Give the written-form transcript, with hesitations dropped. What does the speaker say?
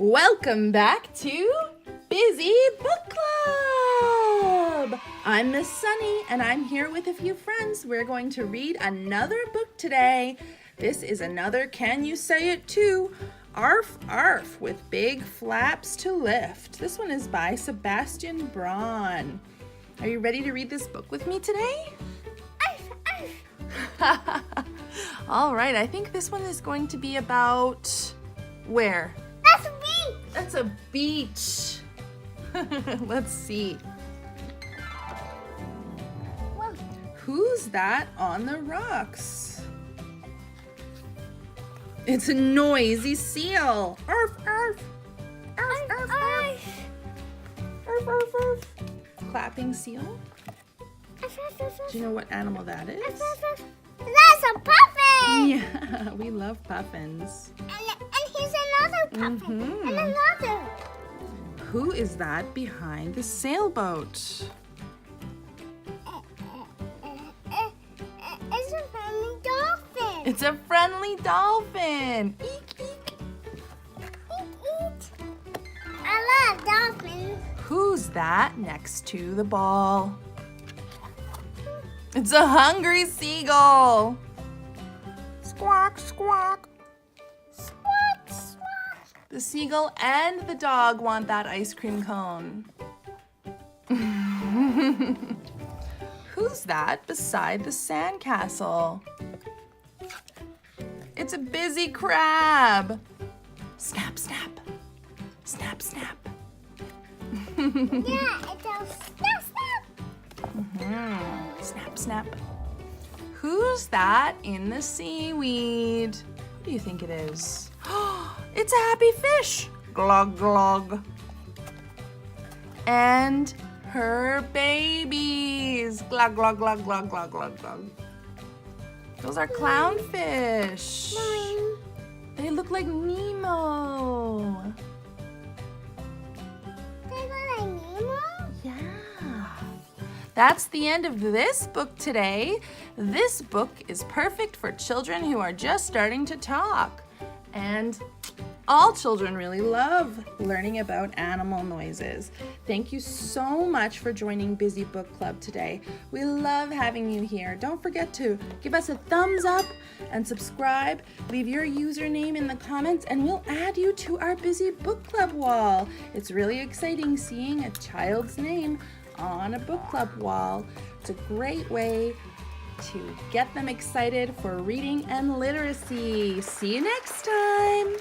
Welcome back to Busy Book Club! I'm Miss Sunny and I'm here with a few friends. We're going to read another book today. This is another Can You Say It Too? Arf Arf with Big Flaps to Lift. This one is by Sebastien Braun. Are you ready to read this book with me today? Arf Arf! All right, I think this one is going to be about where? That's a beach! That's a beach. Let's see. Whoa. Who's that on the rocks? It's a noisy seal. Arf, arf. Arf, arf, arf. Arf, arf, arf. Clapping seal. Do you know what animal that is? That's a puffin! Yeah, we love puffins. And here's another puffin. Mhm. And another. Who is that behind the sailboat? It's a friendly dolphin. It's a friendly dolphin. Eek, eek. Eat. I love dolphins. Who's that next to the ball? It's a hungry seagull. Squawk, squawk. Squawk, squawk. The seagull and the dog want that ice cream cone. Who's that beside the sandcastle? It's a busy crab. Snap, snap. Snap, snap. Yeah, it's a snap, snap. Snap, snap. Who's that in the seaweed? Who do you think it is? It's a happy fish. Glug, glug. And her babies. Glug, glug, glug, glug, glug, glug, glug. Those are clownfish. Mine. They look like Nemo. They look like Nemo? Yeah. That's the end of this book today. This book is perfect for children who are just starting to talk. And all children really love learning about animal noises. Thank you so much for joining Busy Book Club today. We love having you here. Don't forget to give us a thumbs up and subscribe. Leave your username in the comments and we'll add you to our Busy Book Club wall. It's really exciting seeing a child's name on a book club wall. It's a great way to get them excited for reading and literacy. See you next time.